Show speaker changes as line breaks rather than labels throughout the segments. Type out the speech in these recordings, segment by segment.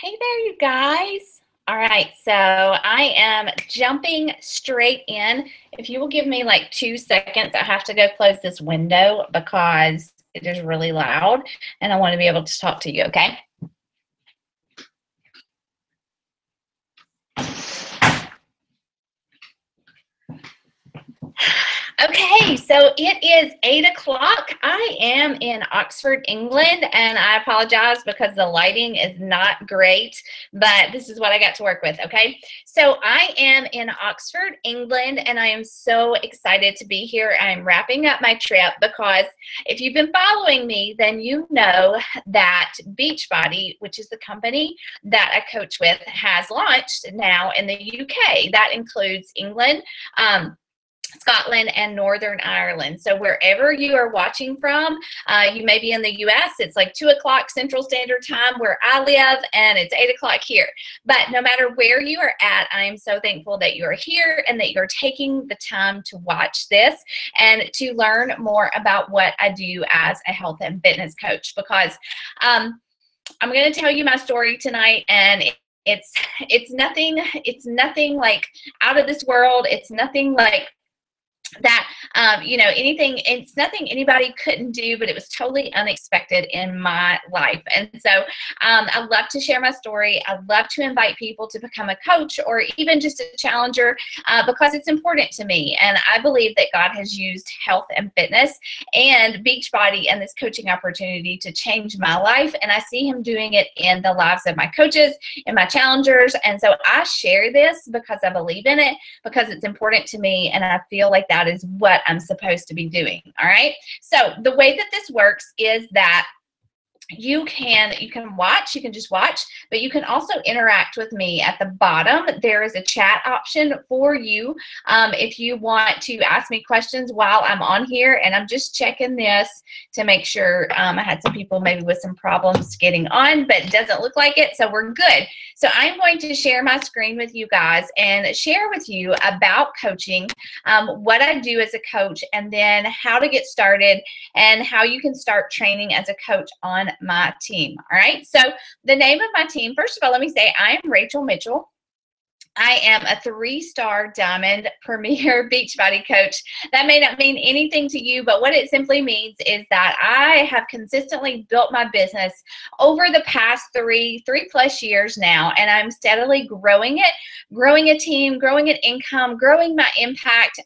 Hey there, you guys. All right, so I am jumping straight in. If you will give me like 2 seconds, I have to go close this window because it is really loud and I want to be able to talk to you, okay? Okay, so it is 8 o'clock. I am in Oxford, England, and I apologize because the lighting is not great, but this is what I got to work with, okay? So I am in Oxford, England, and I am so excited to be here. I'm wrapping up my trip because if you've been following me, then you know that Beachbody, which is the company that I coach with, has launched now in the UK. That includes England, Scotland, and Northern Ireland. So wherever you are watching from, you may be in the US, it's like 2 o'clock Central Standard Time where I live, and it's 8 o'clock here. But no matter where you are at, I am so thankful that you are here and that you're taking the time to watch this and to learn more about what I do as a health and fitness coach, because I'm going to tell you my story tonight, and it's nothing like out of this world. It's nothing like that it's nothing anybody couldn't do, but it was totally unexpected in my life. And so I love to share my story. I love to invite people to become a coach or even just a challenger because it's important to me. And I believe that God has used health and fitness and Beachbody and this coaching opportunity to change my life. And I see him doing it in the lives of my coaches and my challengers. And so I share this because I believe in it, because it's important to me, and I feel like that is what I'm supposed to be doing. All right. So the way that this works is that you can watch, you can just watch, but you can also interact with me. At the bottom, there is a chat option for you if you want to ask me questions while I'm on here. And I'm just checking this to make sure. I had some people maybe with some problems getting on, but it doesn't look like it, so we're good. So I'm going to share my screen with you guys and share with you about coaching, what I do as a coach, and then how to get started and how you can start training as a coach on my team. All right. So the name of my team, first of all, let me say I am Rachel Mitchell. I am a 3-star diamond premier Beachbody coach. That may not mean anything to you, but what it simply means is that I have consistently built my business over the past three plus years now, and I'm steadily growing it, growing a team, growing an income, growing my impact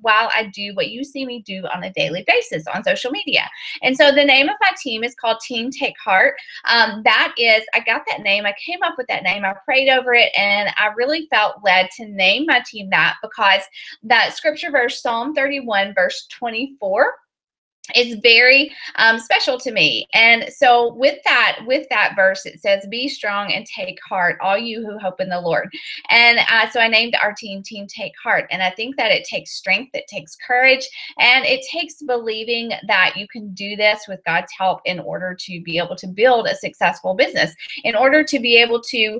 while I do what you see me do on a daily basis on social media. And so the name of my team is called Team Take Heart. That is, I got that name, I came up with that name, I prayed over it, and I really felt led to name my team that because that scripture verse, Psalm 31, verse 24, is very special to me. And so with that verse, it says, "Be strong and take heart, all you who hope in the Lord." And so I named our team Team Take Heart. And I think that it takes strength, it takes courage, and it takes believing that you can do this with God's help in order to be able to build a successful business, in order to be able to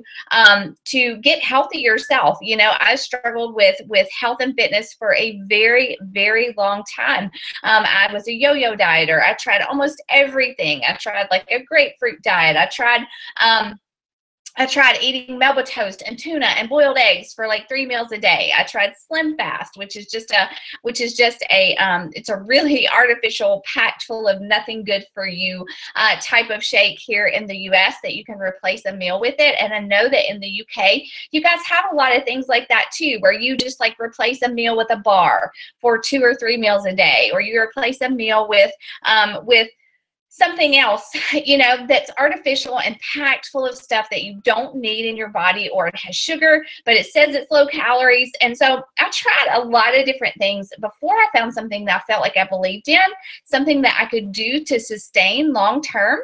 get healthy yourself. You know, I struggled with health and fitness for a very, very long time. I was a yo-yo dieter. I tried almost everything. I tried like a grapefruit diet. I tried eating Melba toast and tuna and boiled eggs for like 3 meals a day. I tried Slim Fast, which is just a it's a really artificial, packed full of nothing good for you type of shake here in the US that you can replace a meal with it. And I know that in the UK, you guys have a lot of things like that too, where you just like replace a meal with a bar for 2 or 3 meals a day, or you replace a meal with something else, you know, that's artificial and packed full of stuff that you don't need in your body, or it has sugar, but it says it's low calories. And so I tried a lot of different things before I found something that I felt like I believed in, something that I could do to sustain long term,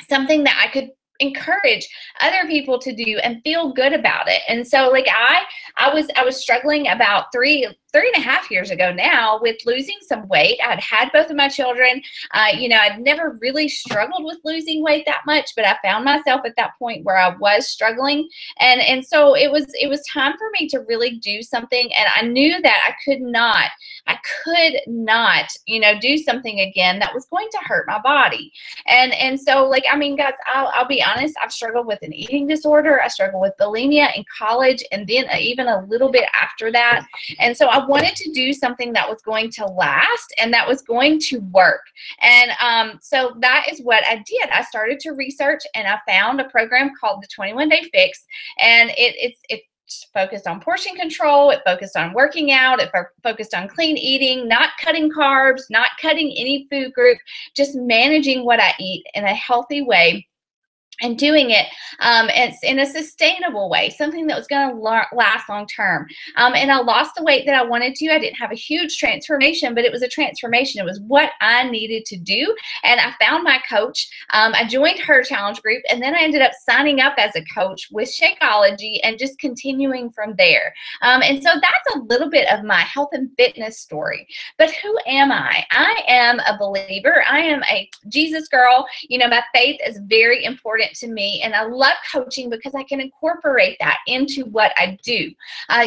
something that I could encourage other people to do and feel good about it. And so like I was struggling about three 3.5 years ago now with losing some weight. I'd had both of my children. You know, I'd never really struggled with losing weight that much, but I found myself at that point where I was struggling. And so it was time for me to really do something. And I knew that I could not, you know, do something again that was going to hurt my body. And so, like, I mean, guys, I'll be honest, I've struggled with an eating disorder. I struggled with bulimia in college, and then even a little bit after that. And so I wanted to do something that was going to last and that was going to work. And so that is what I did. I started to research, and I found a program called the 21-Day Fix, and it's focused on portion control. It focused on working out. It focused on clean eating, not cutting carbs, not cutting any food group, just managing what I eat in a healthy way, and doing it it's in a sustainable way, something that was going to last long term. And I lost the weight that I wanted to. I didn't have a huge transformation, but it was a transformation. It was what I needed to do. And I found my coach. I joined her challenge group, and then I ended up signing up as a coach with Shakeology and just continuing from there. And so that's a little bit of my health and fitness story. But who am I? I am a believer. I am a Jesus girl. You know, my faith is very important to me, and I love coaching because I can incorporate that into what I do.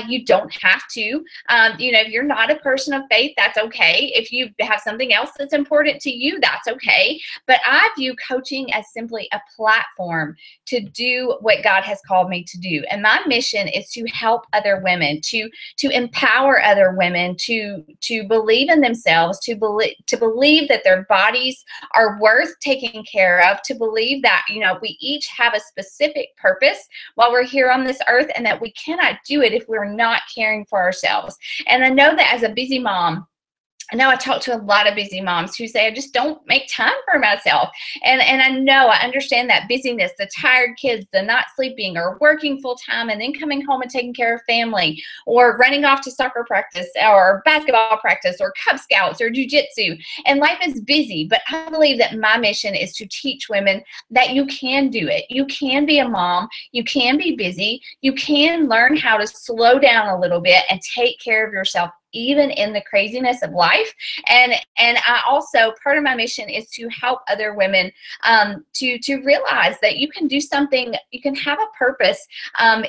You don't have to, you know, if you're not a person of faith, that's okay. If you have something else that's important to you, that's okay. But I view coaching as simply a platform to do what God has called me to do. And my mission is to help other women, to empower other women, to believe in themselves, to believe that their bodies are worth taking care of, to believe that, you know, we each have a specific purpose while we're here on this earth, and that we cannot do it if we're not caring for ourselves. And I know that as a busy mom, I know I talk to a lot of busy moms who say, I just don't make time for myself. And I understand that busyness, the tired kids, the not sleeping, or working full time and then coming home and taking care of family, or running off to soccer practice or basketball practice or Cub Scouts or jujitsu. And life is busy, but I believe that my mission is to teach women that you can do it. You can be a mom. You can be busy. You can learn how to slow down a little bit and take care of yourself, even in the craziness of life. And I also, part of my mission is to help other women to realize that you can do something, you can have a purpose,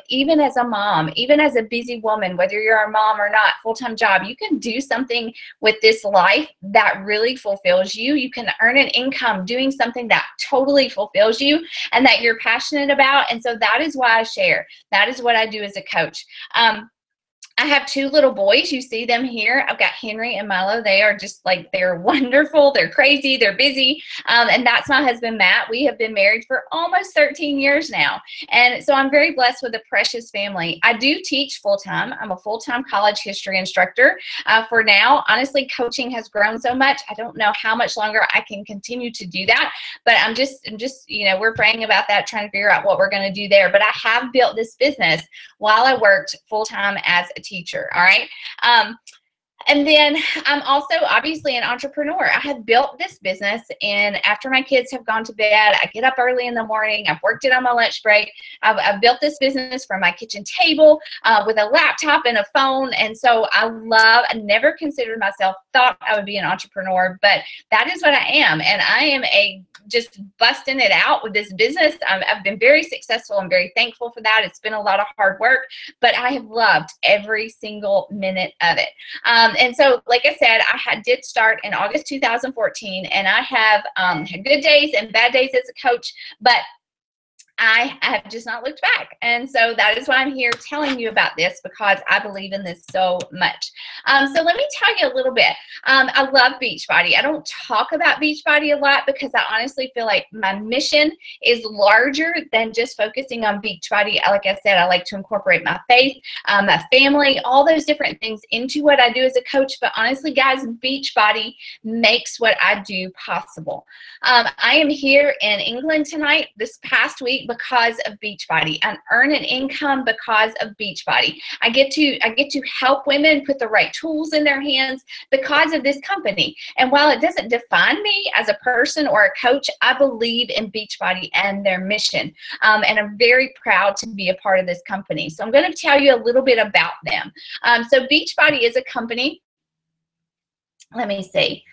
even as a mom, even as a busy woman, whether you're a mom or not, full-time job, you can do something with this life that really fulfills you. You can earn an income doing something that totally fulfills you and that you're passionate about. And so that is why I share. That is what I do as a coach. I have two little boys. You see them here. I've got Henry and Milo. They are just like, they're wonderful. They're crazy. They're busy. And that's my husband, Matt. We have been married for almost 13 years now. And so I'm very blessed with a precious family. I do teach full-time. I'm a full-time college history instructor. For now, honestly, coaching has grown so much. I don't know how much longer I can continue to do that, but I'm just, you know, we're praying about that, trying to figure out what we're going to do there. But I have built this business while I worked full-time as a teacher. All right. And then I'm also obviously an entrepreneur. I have built this business, and after my kids have gone to bed, I get up early in the morning. I've worked it on my lunch break. I've built this business from my kitchen table with a laptop and a phone. And so I never considered myself, thought I would be an entrepreneur, but that is what I am. And I am just busting it out with this business. I've been very successful. I'm very thankful for that. It's been a lot of hard work, but I have loved every single minute of it. And so, like I said, I did start in August 2014, and I have had good days and bad days as a coach, but I have just not looked back. And so that is why I'm here telling you about this, because I believe in this so much. So let me tell you a little bit. I love Beachbody. I don't talk about Beachbody a lot because I honestly feel like my mission is larger than just focusing on Beachbody. Like I said, I like to incorporate my faith, my family, all those different things into what I do as a coach. But honestly, guys, Beachbody makes what I do possible. I am here in England tonight. This past week, money because of Beachbody and earn an income because of Beachbody. I get to help women put the right tools in their hands because of this company. And while it doesn't define me as a person or a coach, I believe in Beachbody and their mission. And I'm very proud to be a part of this company. So I'm going to tell you a little bit about them. So Beachbody is a company. Let me see.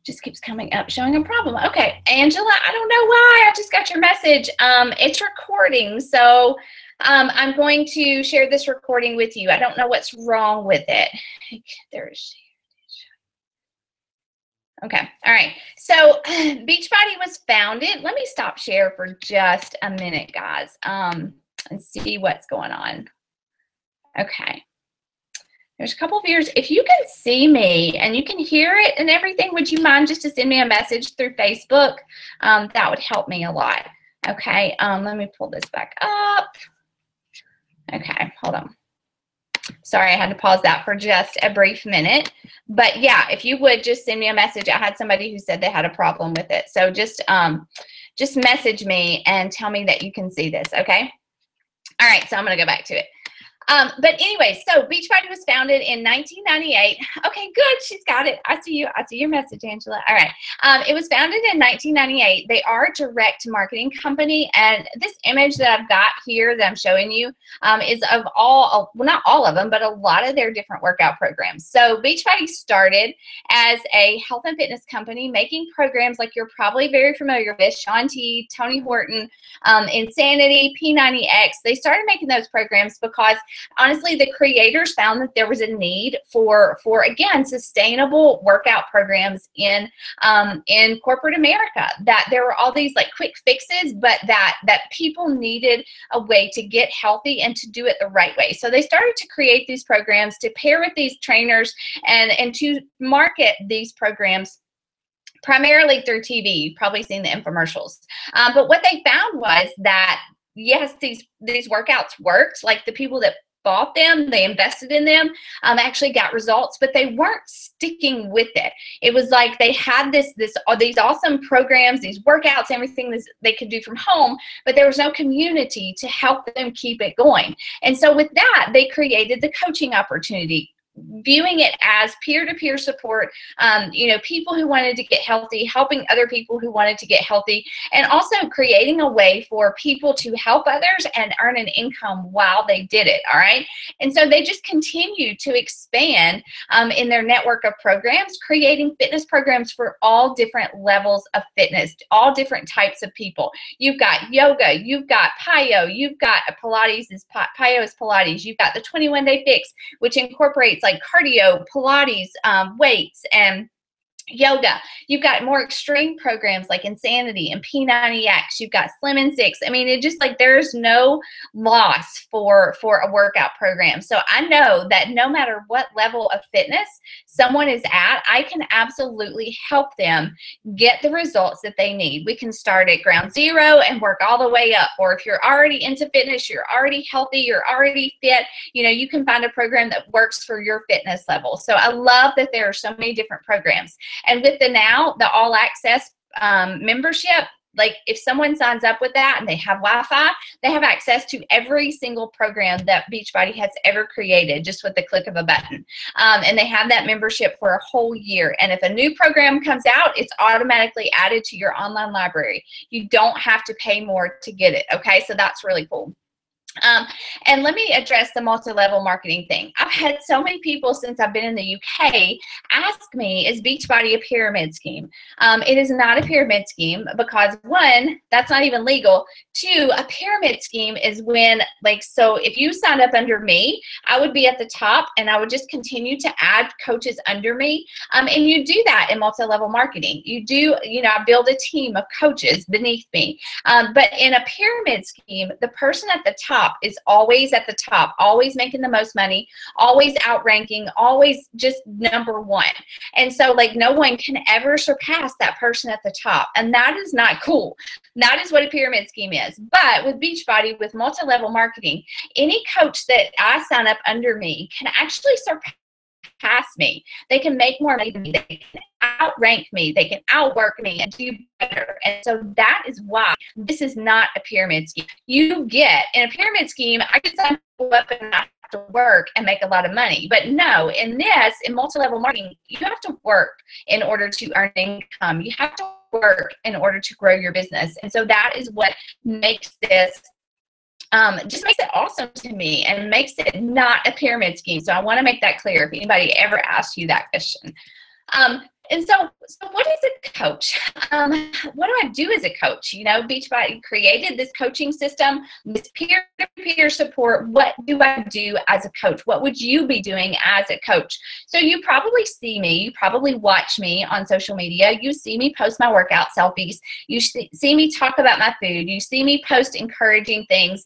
Just keeps coming up, showing a problem. Okay, Angela, I don't know why. I just got your message. It's recording, so I'm going to share this recording with you. I don't know what's wrong with it. There's. Okay, all right. So Beachbody was founded. Let me stop share for just a minute, guys, and see what's going on. Okay. There's a couple of viewers. If you can see me and you can hear it and everything, would you mind just to send me a message through Facebook? That would help me a lot. Okay, let me pull this back up. Okay, hold on. Sorry, I had to pause that for just a brief minute. But yeah, if you would just send me a message. I had somebody who said they had a problem with it. So just message me and tell me that you can see this, okay? All right, so I'm going to go back to it. But anyway, so Beachbody was founded in 1998. Okay, good. She's got it. I see you. I see your message, Angela. All right. It was founded in 1998. They are a direct marketing company. And this image that I've got here that I'm showing you is of all, well, not all of them, but a lot of their different workout programs. So Beachbody started as a health and fitness company making programs like you're probably very familiar with, Shaun T, Tony Horton, Insanity, P90X. They started making those programs because honestly, the creators found that there was a need for again, sustainable workout programs in corporate America, that there were all these like quick fixes, but that people needed a way to get healthy and to do it the right way. So they started to create these programs to pair with these trainers and to market these programs primarily through TV. You've probably seen the infomercials. But what they found was that, yes, these workouts worked. Like the people that bought them, they invested in them, actually got results, but they weren't sticking with it. It was like they had these awesome programs, these workouts, everything they could do from home, but there was no community to help them keep it going. And so with that, they created the coaching opportunity, viewing it as peer-to-peer support, people who wanted to get healthy, helping other people who wanted to get healthy, and also creating a way for people to help others and earn an income while they did it, all right? And so they just continue to expand in their network of programs, creating fitness programs for all different levels of fitness, all different types of people. You've got yoga, you've got PiYo, you've got Pilates, PiYo is Pilates, you've got the 21-day fix, which incorporates like cardio, Pilates, weights, and yoga. You've got more extreme programs like Insanity and P90X. You've got Slim and Six. I mean, it just like there's no loss for a workout program. So I know that no matter what level of fitness someone is at, I can absolutely help them get the results that they need. We can start at ground zero and work all the way up. Or if you're already into fitness, you're already healthy, you're already fit, you can find a program that works for your fitness level. So I love that there are so many different programs. And with the all access membership, like if someone signs up with that and they have Wi-Fi, they have access to every single program that Beachbody has ever created just with the click of a button. And they have that membership for a whole year. And if a new program comes out, it's automatically added to your online library. You don't have to pay more to get it. Okay, so that's really cool. And let me address the multi-level marketing thing. I've had so many people since I've been in the UK ask me, is Beachbody a pyramid scheme? It is not a pyramid scheme because one, that's not even legal. Two, a pyramid scheme is when so if you signed up under me, I would be at the top and I would just continue to add coaches under me. And you do that in multi-level marketing. You do, I build a team of coaches beneath me. But in a pyramid scheme, the person at the top is always at the top, always making the most money, always outranking, always just number one. And so no one can ever surpass that person at the top. And that is not cool. That is what a pyramid scheme is. But with Beachbody, with multi-level marketing, any coach that I sign up under me can actually surpass me. They can make more money than me. They can outrank me, they can outwork me and do better. And so that is why this is not a pyramid scheme. You get, in a pyramid scheme, I can sign people up and not have to work and make a lot of money. But no, in this, in multi-level marketing, you have to work in order to earn income. You have to work in order to grow your business. And so that is what makes this just makes it awesome to me and makes it not a pyramid scheme. So I want to make that clear if anybody ever asks you that question. And so what is a coach? What do I do as a coach? You know, Beachbody created this coaching system, this peer-to-peer support. What do I do as a coach? What would you be doing as a coach? So you probably see me, you probably watch me on social media. You see me post my workout selfies. You see me talk about my food. You see me post encouraging things.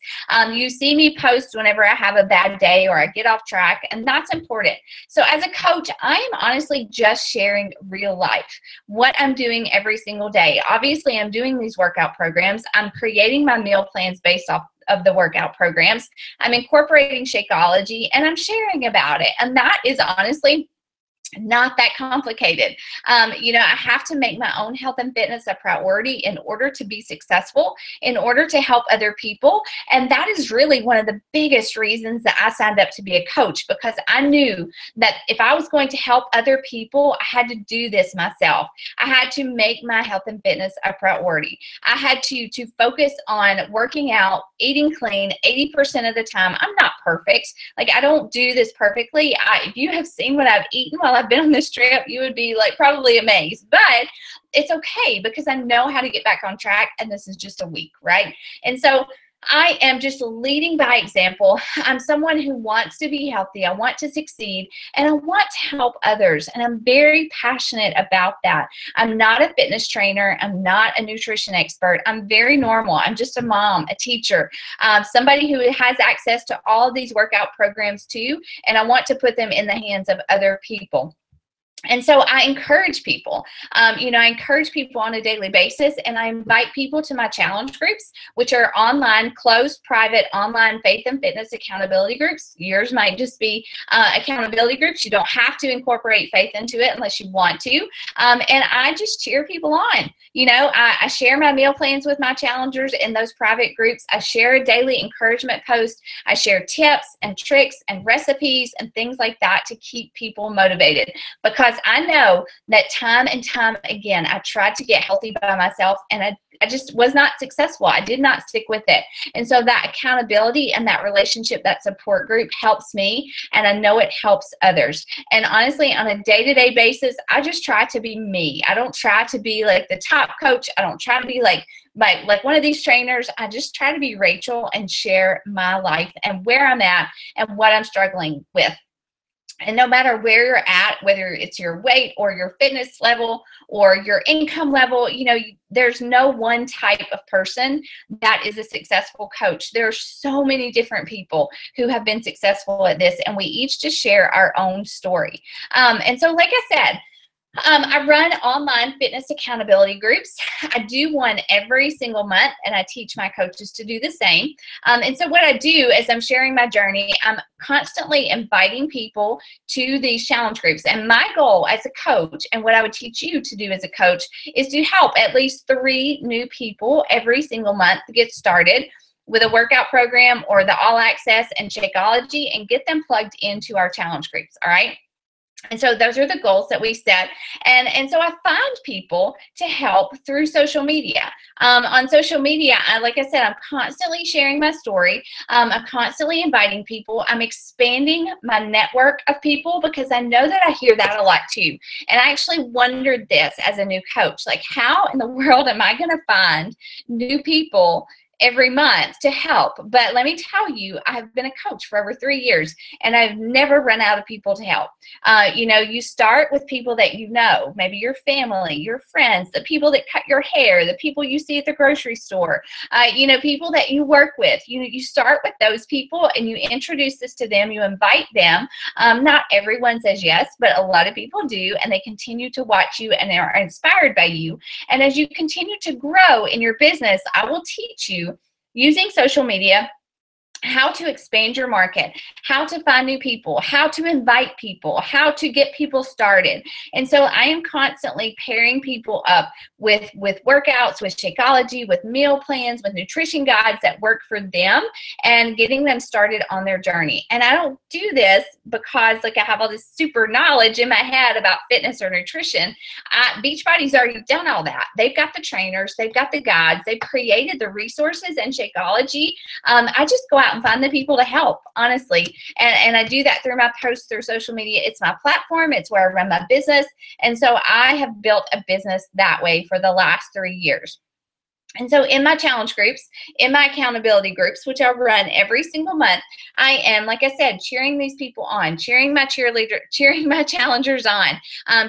You see me post whenever I have a bad day or I get off track, and that's important. So as a coach, I am honestly just sharing real life, what I'm doing every single day. Obviously, I'm doing these workout programs. I'm creating my meal plans based off of the workout programs. I'm incorporating Shakeology, and I'm sharing about it. And that is honestly not that complicated. You know, I have to make my own health and fitness a priority in order to be successful, in order to help other people. And that is really one of the biggest reasons that I signed up to be a coach, because I knew that if I was going to help other people, I had to do this myself. I had to make my health and fitness a priority. I had to focus on working out, eating clean 80% of the time. I'm not perfect. Like, I don't do this perfectly. If you have seen what I've eaten while I've been on this trip, you would be like probably amazed, but it's okay because I know how to get back on track, and this is just a week, right? And so I am just leading by example. I'm someone who wants to be healthy. I want to succeed, and I want to help others, and I'm very passionate about that. I'm not a fitness trainer. I'm not a nutrition expert. I'm very normal. I'm just a mom, a teacher, somebody who has access to all of these workout programs too, and I want to put them in the hands of other people. And so I encourage people, you know, I encourage people on a daily basis, and I invite people to my challenge groups, which are online, closed, private, online faith and fitness accountability groups. Yours might just be accountability groups. You don't have to incorporate faith into it unless you want to. And I just cheer people on. You know, I share my meal plans with my challengers in those private groups. I share a daily encouragement post. I share tips and tricks and recipes and things like that to keep people motivated, because I know that time and time again, I tried to get healthy by myself, and I just was not successful. I did not stick with it. And so that accountability and that relationship, that support group helps me, and I know it helps others. And honestly, on a day-to-day basis, I just try to be me. I don't try to be like the top coach. I don't try to be like one of these trainers. I just try to be Rachel and share my life and where I'm at and what I'm struggling with. And no matter where you're at, whether it's your weight or your fitness level or your income level, you know, there's no one type of person that is a successful coach. There are so many different people who have been successful at this, and we each just share our own story. And so, like I said, I run online fitness accountability groups. I do one every single month, and I teach my coaches to do the same. And so what I do is I'm sharing my journey. I'm constantly inviting people to these challenge groups. And my goal as a coach, and what I would teach you to do as a coach, is to help at least 3 new people every single month get started with a workout program or the All Access and Shakeology, and get them plugged into our challenge groups, all right? And so those are the goals that we set. And so I find people to help through social media. On social media, like I said, I'm constantly sharing my story. I'm constantly inviting people. I'm expanding my network of people, because I know that I hear that a lot too. And I actually wondered this as a new coach, like, how in the world am I going to find new people every month to help? But let me tell you, I've been a coach for over 3 years, and I've never run out of people to help. You know, you start with people that you know, maybe your family, your friends, the people that cut your hair, the people you see at the grocery store, you know, people that you work with. You start with those people, and you introduce this to them, you invite them. Not everyone says yes, but a lot of people do, and they continue to watch you and are inspired by you. And as you continue to grow in your business, I will teach you using social media how to expand your market, how to find new people, how to invite people, how to get people started. And so I am constantly pairing people up with workouts, with Shakeology, with meal plans, with nutrition guides that work for them, and getting them started on their journey. And I don't do this because like I have all this super knowledge in my head about fitness or nutrition. Beachbody's already done all that. They've got the trainers, they've got the guides, they've created the resources and Shakeology. I just go out and find the people to help, honestly. And I do that through my posts, through social media. It's my platform. It's where I run my business. And so I have built a business that way for the last 3 years. And so in my challenge groups, in my accountability groups, which I run every single month, I am, like I said, cheering these people on, cheering my challengers on,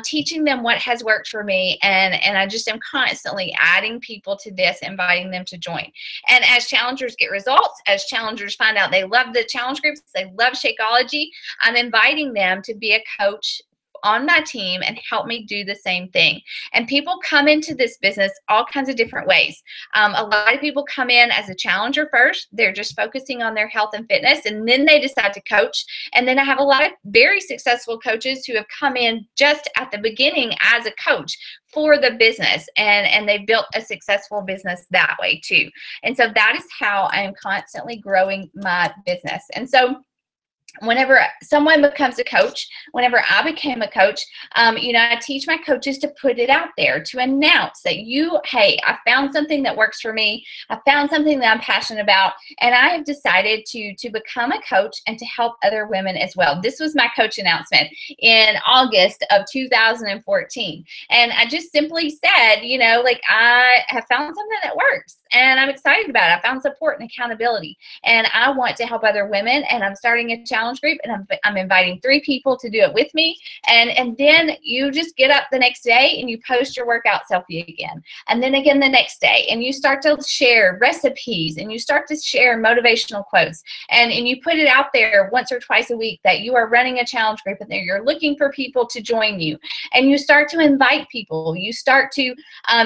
teaching them what has worked for me. And I just am constantly adding people to this, inviting them to join. And as challengers get results, as challengers find out they love the challenge groups, they love Shakeology, I'm inviting them to be a coach on my team and help me do the same thing. And people come into this business all kinds of different ways. A lot of people come in as a challenger first. They're just focusing on their health and fitness, and then they decide to coach. And then I have a lot of very successful coaches who have come in just at the beginning as a coach for the business, and they built a successful business that way too. And so that is how I am constantly growing my business. And so whenever someone becomes a coach, whenever I became a coach, I teach my coaches to put it out there, to announce that hey, I found something that works for me. I found something that I'm passionate about, and I have decided to become a coach and to help other women as well. This was my coach announcement in August of 2014. And I just simply said, I have found something that works, and I'm excited about it. I found support and accountability, and I want to help other women, and I'm starting a challenge group, and I'm inviting 3 people to do it with me. And then you just get up the next day and you post your workout selfie again, and then again the next day, and you start to share recipes, and you start to share motivational quotes, and you put it out there once or twice a week that you are running a challenge group and that you're looking for people to join you. And you start to invite people. You start to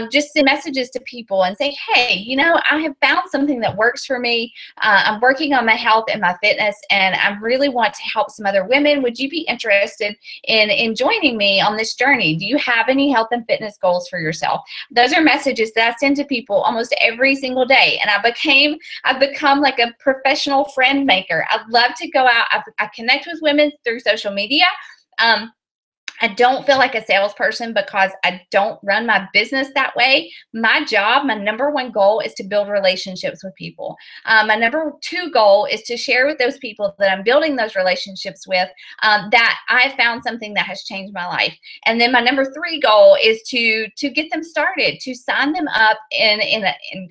just send messages to people and say, hey, I have found something that works for me. I'm working on my health and my fitness, and I really want to help some other women. Would you be interested in joining me on this journey? Do you have any health and fitness goals for yourself? Those are messages that I send to people almost every single day. And I've become like a professional friend maker. I love to go out. I connect with women through social media. I don't feel like a salesperson because I don't run my business that way. My job, my number 1 goal is to build relationships with people. My number 2 goal is to share with those people that I'm building those relationships with that I found something that has changed my life. And then my number 3 goal is to get them started, to sign them up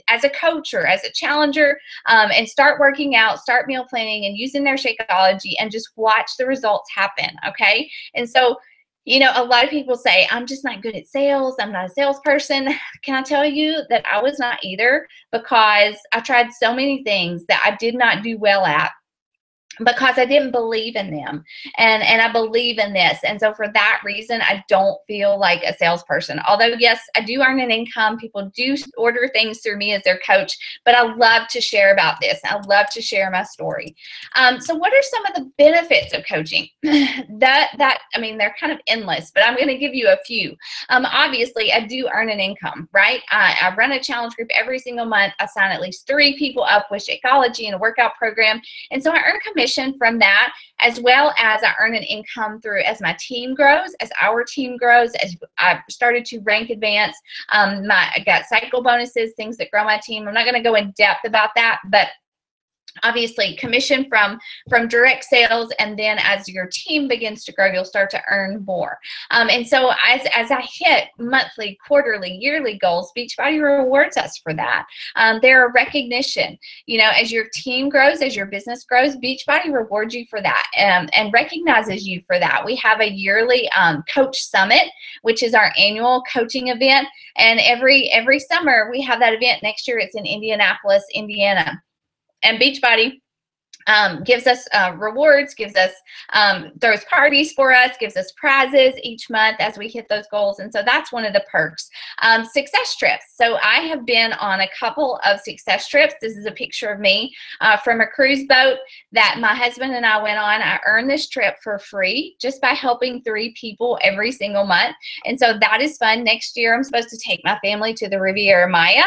as a coach or as a challenger, and start working out, start meal planning, and using their Shakeology, and just watch the results happen, okay? And so a lot of people say, I'm just not good at sales. I'm not a salesperson. Can I tell you that I was not either, because I tried so many things that I did not do well at, because I didn't believe in them. And I believe in this. And so for that reason, I don't feel like a salesperson. Although, yes, I do earn an income. People do order things through me as their coach, but I love to share about this. I love to share my story. So what are some of the benefits of coaching? They're kind of endless, but I'm going to give you a few. Obviously, I do earn an income, right? I run a challenge group every single month. I sign at least 3 people up with Shakeology and a workout program. And so I earn commission from that, as well as I earn an income through, as my team grows, as our team grows, as I started to rank advance. I got cycle bonuses, things that grow my team. I'm not going to go in depth about that, but obviously commission from direct sales, and then as your team begins to grow, you'll start to earn more. And so as I hit monthly, quarterly, yearly goals, Beachbody rewards us for that. They're a recognition. As your team grows, as your business grows, Beachbody rewards you for that, and recognizes you for that. We have a yearly coach summit, which is our annual coaching event, and every summer we have that event. Next year it's in Indianapolis, Indiana. And Beachbody gives us rewards, gives us, throws parties for us, gives us prizes each month as we hit those goals. And so that's one of the perks. Success trips. So I have been on a couple of success trips. This is a picture of me from a cruise boat that my husband and I went on. I earned this trip for free just by helping 3 people every single month. And so that is fun. Next year, I'm supposed to take my family to the Riviera Maya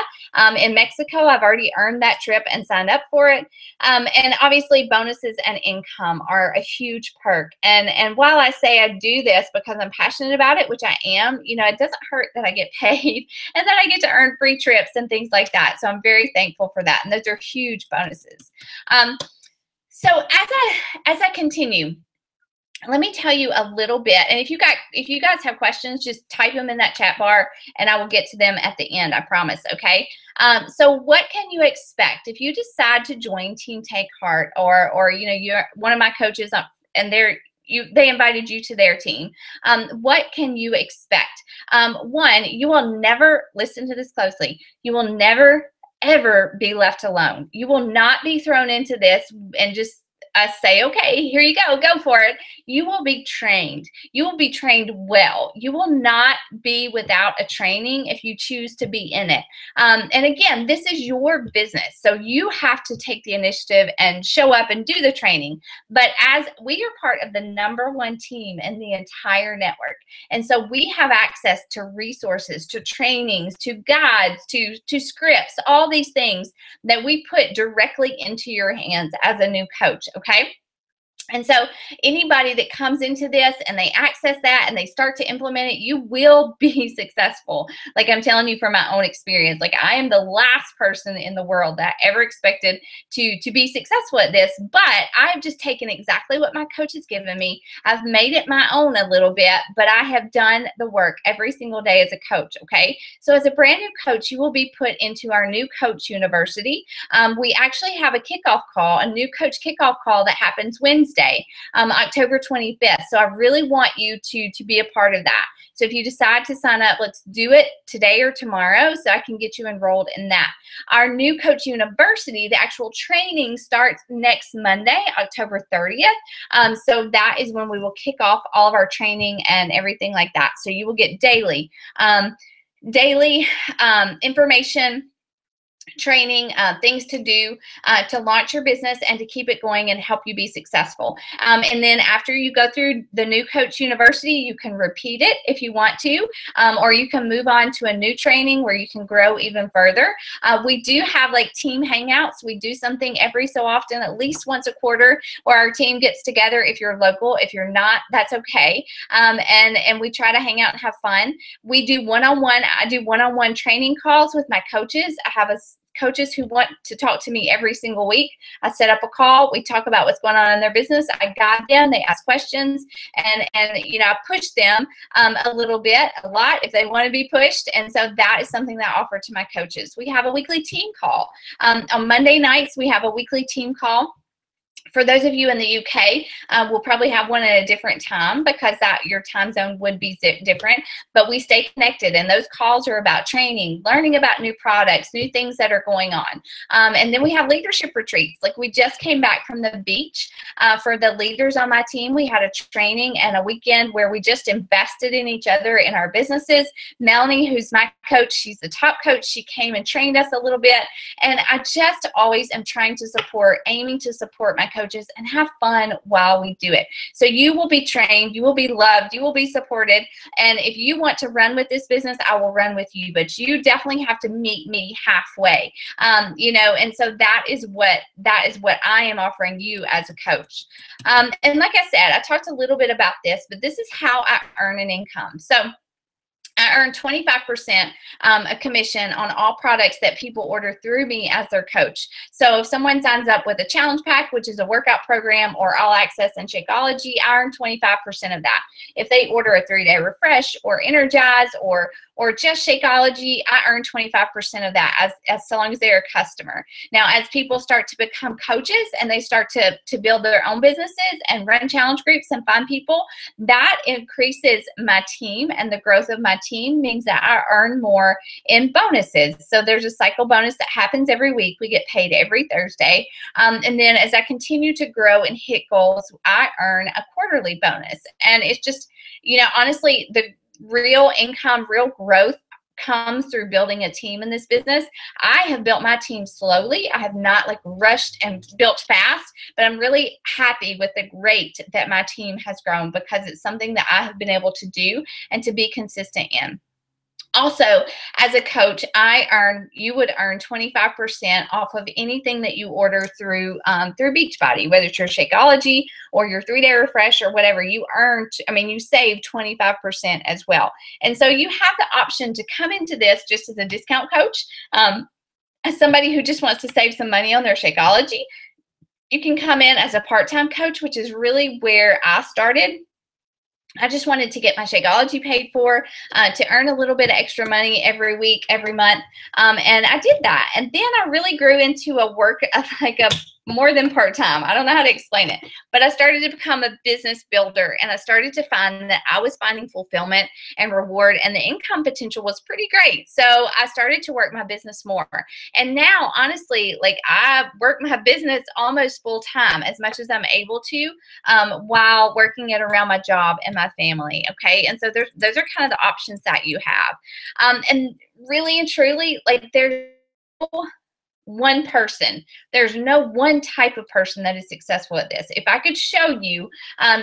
in Mexico. I've already earned that trip and signed up for it. And obviously bonuses and income are a huge perk. And while I say I do this because I'm passionate about it, which I am, you know, it doesn't hurt that I get paid and that I get to earn free trips and things like that. So I'm very thankful for that. And those are huge bonuses. So as I continue, let me tell you a little bit, and if you guys have questions, just type them in that chat bar and I will get to them at the end, I promise, okay? So what can you expect if you decide to join Team Take Heart, or you know, you're one of my coaches and they invited you to their team? What can you expect? One, you will never, listen to this closely, you will never ever be left alone. You will not be thrown into this and just say, okay, here you go for it. You will be trained. You will be trained well. You will not be without a training if you choose to be in it. And again, this is your business. So you have to take the initiative and show up and do the training. But as we are part of the #1 team in the entire network. And so we have access to resources, to trainings, to guides, to scripts, all these things that we put directly into your hands as a new coach. Okay. And so anybody that comes into this and they access that and they start to implement it, you will be successful. Like I'm telling you from my own experience, like I am the last person in the world that ever expected to be successful at this, but I've just taken exactly what my coach has given me. I've made it my own a little bit, but I have done the work every single day as a coach, okay? So as a brand new coach, you will be put into our new coach university. We actually have a kickoff call, a new coach kickoff call that happens Wednesday. October 25th. So I really want you to be a part of that. So if you decide to sign up, let's do it today or tomorrow so I can get you enrolled in that. Our new coach university, the actual training starts next Monday, October 30th. So that is when we will kick off all of our training and everything like that. So you will get daily information, training, things to do to launch your business and to keep it going and help you be successful. And then after you go through the new coach university, you can repeat it if you want to, or you can move on to a new training where you can grow even further. We do have like team hangouts. We do something every so often, at least once a quarter, where our team gets together. If you're local, if you're not, that's okay. And we try to hang out and have fun. We do one-on-one. I do one-on-one training calls with my coaches. I have coaches who want to talk to me every single week. I set up a call. We talk about what's going on in their business. I guide them. They ask questions, and you know, I push them a little bit, a lot if they want to be pushed. And so that is something that I offer to my coaches. We have a weekly team call. On Monday nights, we have a weekly team call. For those of you in the UK, we'll probably have one at a different time because your time zone would be different, but we stay connected, and those calls are about training, learning about new products, new things that are going on. And then we have leadership retreats. Like we just came back from the beach. For the leaders on my team, we had a training and a weekend where we just invested in each other in our businesses. Melanie, who's my coach, she's the top coach. She came and trained us a little bit, and I just always am trying to aiming to support my coaches and have fun while we do it. So you will be trained, you will be loved, you will be supported. And if you want to run with this business, I will run with you, but you definitely have to meet me halfway. You know, and so that is what I am offering you as a coach. And like I said, I talked a little bit about this, but this is how I earn an income. So I earn 25% a commission on all products that people order through me as their coach. So if someone signs up with a challenge pack, which is a workout program, or All Access and Shakeology, I earn 25% of that. If they order a 3-day refresh or energize or or just Shakeology, I earn 25% of that as so long as they're a customer. Now, as people start to become coaches and they start to build their own businesses and run challenge groups and find people, that increases my team, and the growth of my team means that I earn more in bonuses. So there's a cycle bonus that happens every week. We get paid every Thursday. And then as I continue to grow and hit goals, I earn a quarterly bonus. And it's just, you know, honestly, the real income, real growth comes through building a team in this business. I have built my team slowly. I have not like rushed and built fast, but I'm really happy with the rate that my team has grown because it's something that I have been able to do and to be consistent in. Also, as a coach, you would earn 25% off of anything that you order through Beachbody, whether it's your Shakeology or your 3-day refresh or whatever. You save 25% as well. And so you have the option to come into this just as a discount coach, as somebody who just wants to save some money on their Shakeology. You can come in as a part-time coach, which is really where I started. I just wanted to get my Shakeology paid for, to earn a little bit of extra money every week, every month. And I did that. And then I really grew into a work of like a more than part-time. I don't know how to explain it, but I started to become a business builder, and I started to find that I was finding fulfillment and reward, and the income potential was pretty great. So I started to work my business more. And now, honestly, like I work my business almost full time as much as I'm able to, while working it around my job and my family. Okay. And so those are kind of the options that you have. And really and truly, like there's one person. There's no one type of person that is successful at this. If I could show you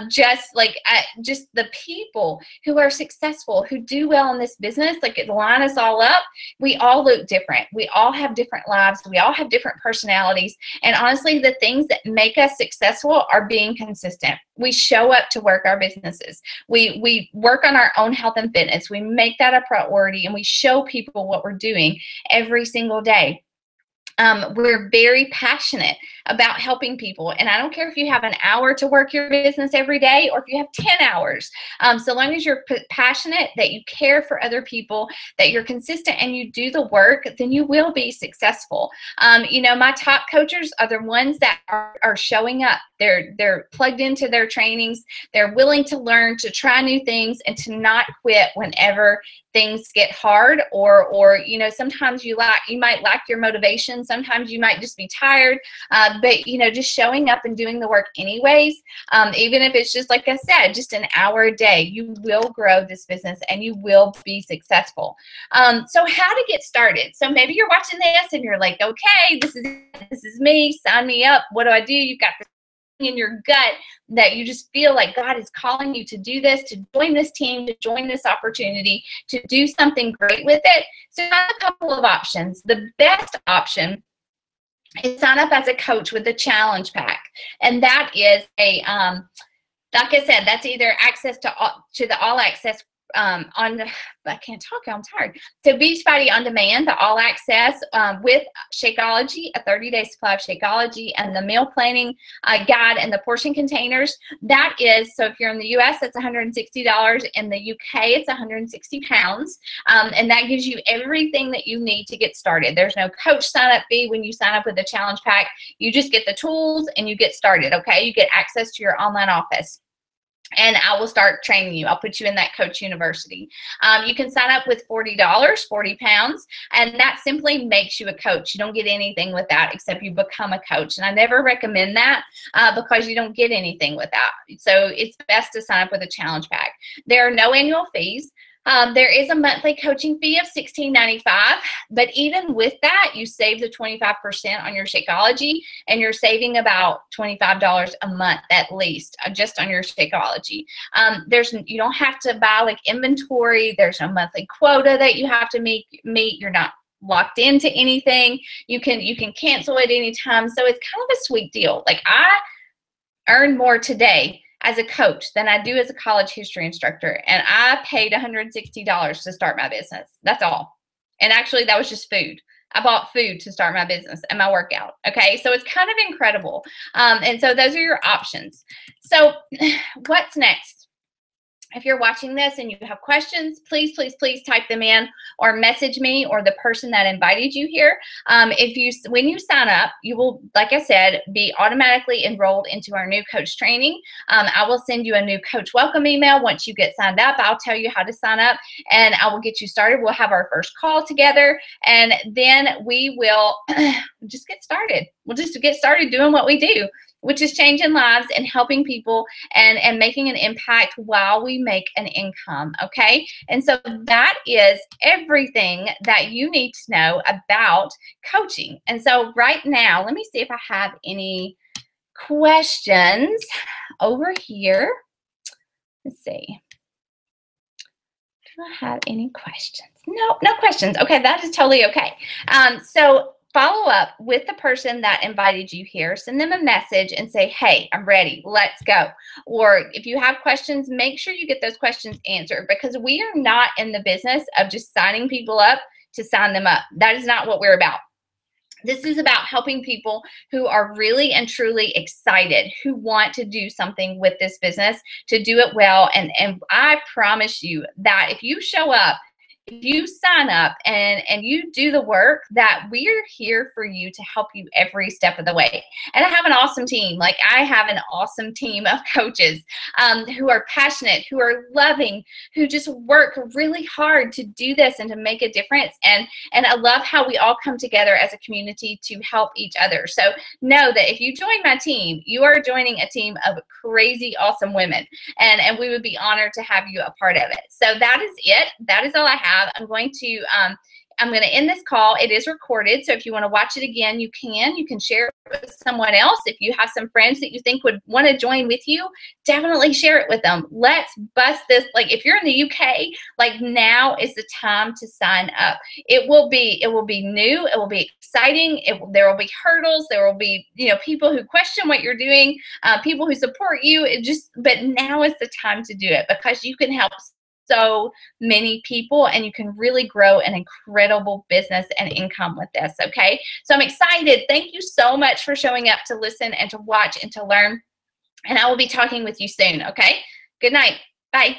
just the people who are successful, who do well in this business, like line us all up, we all look different. We all have different lives. We all have different personalities. And honestly, the things that make us successful are being consistent. We show up to work our businesses. We work on our own health and fitness. We make that a priority, and we show people what we're doing every single day. We're very passionate about helping people. And I don't care if you have an hour to work your business every day or if you have 10 hours. So long as you're passionate, that you care for other people, that you're consistent and you do the work, then you will be successful. My top coaches are the ones that are showing up. They're plugged into their trainings. They're willing to learn, to try new things, and to not quit whenever things get hard, or sometimes you might lack your motivation. Sometimes you might just be tired, but just showing up and doing the work anyways, even if it's just, like I said, just an hour a day, you will grow this business and you will be successful. So how to get started? So maybe you're watching this and you're like, okay, this is me, sign me up. What do? You've got this in your gut that you just feel like God is calling you to do this, to join this team, to join this opportunity, to do something great with it. So I have a couple of options. The best option is sign up as a coach with the challenge pack. And that is like I said, that's either access to the all access I can't talk, I'm tired. So Beachbody On Demand, the all access with Shakeology, a 30-day supply of Shakeology, and the meal planning guide and the portion containers. That is, so if you're in the US, that's $160. In the UK, it's 160 pounds. And that gives you everything that you need to get started. There's no coach sign-up fee when you sign up with the challenge pack. You just get the tools and you get started, okay? You get access to your online office. And I will start training you. I'll put you in that coach university. You can sign up with $40, 40 pounds, and that simply makes you a coach. You don't get anything with that except you become a coach. And I never recommend that because you don't get anything with that. So it's best to sign up with a challenge pack. There are no annual fees. There is a monthly coaching fee of $16.95, but even with that, you save the 25% on your Shakeology, and you're saving about $25 a month at least just on your Shakeology. You don't have to buy like inventory. There's no monthly quota that you have to meet. You're not locked into anything. You can cancel at any time. So it's kind of a sweet deal. Like I earn more today as a coach than I do as a college history instructor. And I paid $160 to start my business. That's all. And actually that was just food. I bought food to start my business and my workout. Okay. So it's kind of incredible. And so those are your options. So what's next? If you're watching this and you have questions, please, please, please type them in or message me or the person that invited you here. When you sign up, you will, like I said, be automatically enrolled into our new coach training. I will send you a new coach welcome email once you get signed up. I'll tell you how to sign up and I will get you started. We'll have our first call together and then we will just get started. We'll just get started doing what we do, which is changing lives and helping people and making an impact while we make an income, okay? And so that is everything that you need to know about coaching. And so right now, let me see if I have any questions over here. Let's see. Do I have any questions? No, no questions. Okay, that is totally okay. So follow up with the person that invited you here. Send them a message and say, hey, I'm ready. Let's go. Or if you have questions, make sure you get those questions answered because we are not in the business of just signing people up to sign them up. That is not what we're about. This is about helping people who are really and truly excited, who want to do something with this business, to do it well. And I promise you that if you show up, if you sign up and you do the work, that we're here for you to help you every step of the way. And I have an awesome team. Like I have an awesome team of coaches who are passionate, who are loving, who just work really hard to do this and to make a difference. And I love how we all come together as a community to help each other. So know that if you join my team, you are joining a team of crazy, awesome women. And we would be honored to have you a part of it. So that is it. That is all I have. I'm going to end this call. It is recorded, so if you want to watch it again, you can. You can share it with someone else. If you have some friends that you think would want to join with you, definitely share it with them. Let's bust this. Like if you're in the UK, like now is the time to sign up. It will be new. It will be exciting. There will be hurdles. There will be people who question what you're doing, people who support you. But now is the time to do it because you can help so many people and you can really grow an incredible business and income with this, okay? So I'm excited. Thank you so much for showing up to listen and to watch and to learn. And I will be talking with you soon, okay? Good night. Bye.